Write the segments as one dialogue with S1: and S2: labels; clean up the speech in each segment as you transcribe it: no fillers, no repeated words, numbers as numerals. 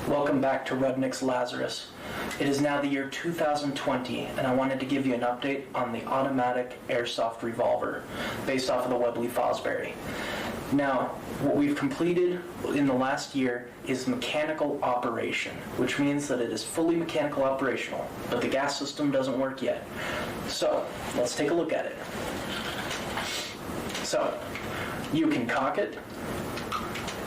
S1: Welcome back to Rudnick's Lazarus. It is now the year 2020, and I wanted to give you an update on the automatic airsoft revolver based off of the Webley-Fosbery. Now, what we've completed in the last year is mechanical operation, which means that it is fully mechanical operational, but the gas system doesn't work yet. So, let's take a look at it. So, you can cock it,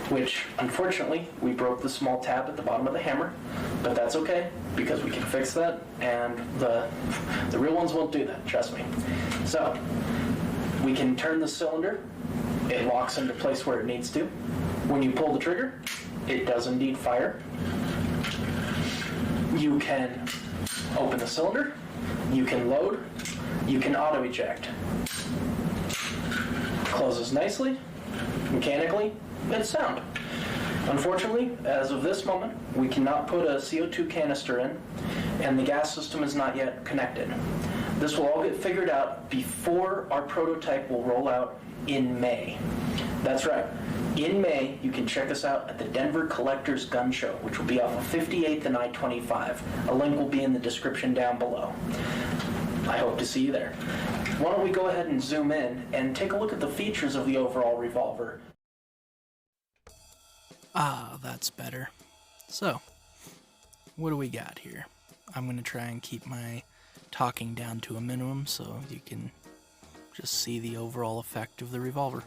S1: which unfortunately we broke the small tab at the bottom of the hammer, but that's okay because we can fix that, and the real ones won't do that, trust me. So we can turn the cylinder, it locks into place where it needs to. When you pull the trigger, it does indeed fire. You can open the cylinder, you can load, you can auto eject. Closes nicely, mechanically. It's sound. Unfortunately, as of this moment, we cannot put a CO2 canister in, and the gas system is not yet connected. This will all get figured out before our prototype will roll out in May. That's right. In May, you can check us out at the Denver Collectors Gun Show, which will be off of 58th and I-25. A link will be in the description down below. I hope to see you there. Why don't we go ahead and zoom in and take a look at the features of the overall revolver.
S2: Ah, that's better. So, what do we got here? I'm going to try and keep my talking down to a minimum so you can just see the overall effect of the revolver.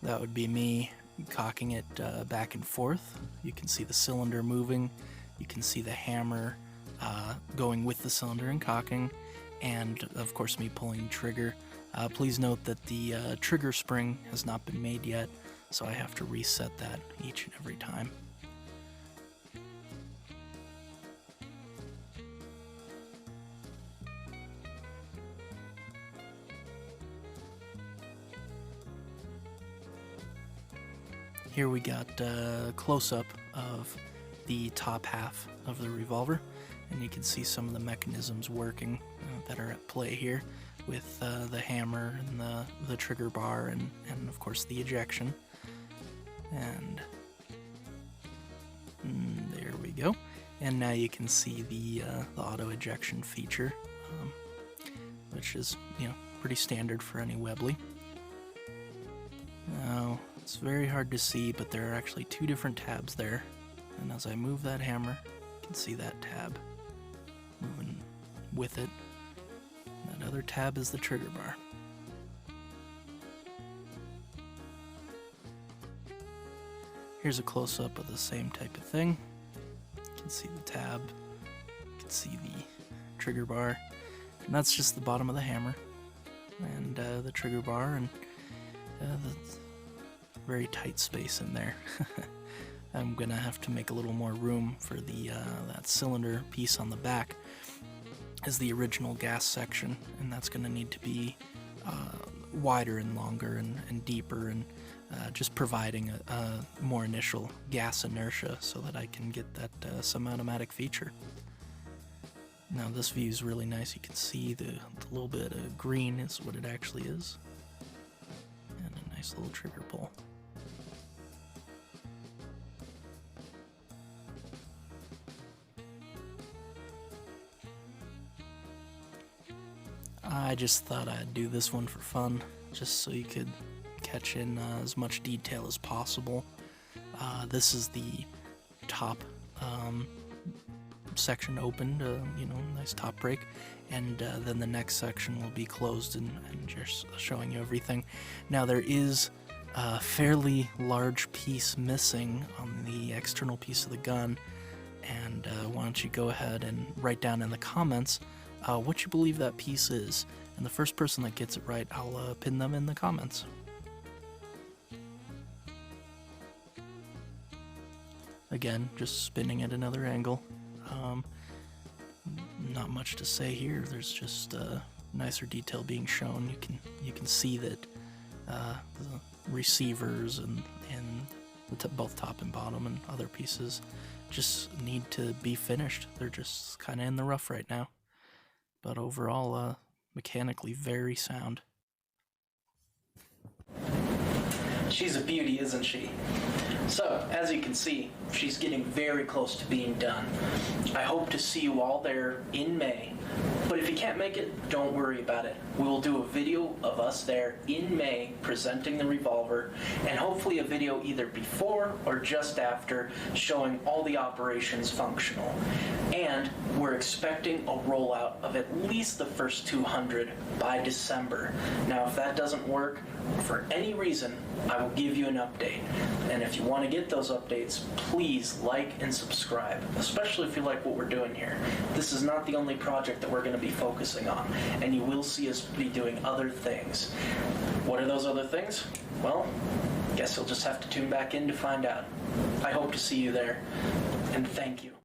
S2: That would be me cocking it back and forth. You can see the cylinder moving. You can see the hammer going with the cylinder and cocking. And, of course, me pulling the trigger. Please note that the trigger spring has not been made yet, so I have to reset that each and every time. Here we got a close-up of the top half of the revolver, and you can see some of the mechanisms working that are at play here with the hammer and the trigger bar and of course the ejection. And there we go. And now you can see the auto ejection feature, which is, pretty standard for any Webley. Now, it's very hard to see, but there are actually two different tabs there. And as I move that hammer, you can see that tab moving with it. That other tab is the trigger bar. Here's a close-up of the same type of thing. You can see the tab, you can see the trigger bar, and that's just the bottom of the hammer, and the trigger bar, and the very tight space in there. I'm gonna have to make a little more room for the that cylinder piece on the back is the original gas section, and that's gonna need to be wider and longer and deeper, and just providing a more initial gas inertia so that I can get that semi-automatic feature. Now this view is really nice. You can see the little bit of green is what it actually is, and a nice little trigger pull. I just thought I'd do this one for fun, just so you could catch in as much detail as possible. This is the top section opened, nice top break, and then the next section will be closed and just showing you everything. Now there is a fairly large piece missing on the external piece of the gun, and why don't you go ahead and write down in the comments what you believe that piece is, and the first person that gets it right, I'll pin them in the comments. Again, just spinning at another angle. Not much to say here. There's just nicer detail being shown. You can see that the receivers and both top and bottom and other pieces just need to be finished. They're just kind of in the rough right now. But overall, mechanically very sound.
S1: She's a beauty, isn't she? So, as you can see, she's getting very close to being done. I hope to see you all there in May, but if you can't make it, don't worry about it. We will do a video of us there in May presenting the revolver, and hopefully a video either before or just after showing all the operations functional. And we're expecting a rollout of at least the first 200 by December. Now, if that doesn't work, for any reason, I will give you an update. And if you want to get those updates, please like and subscribe, especially if you like what we're doing here. This is not the only project that we're going to be focusing on, and you will see us be doing other things. What are those other things? Well, guess you'll just have to tune back in to find out. I hope to see you there, and thank you.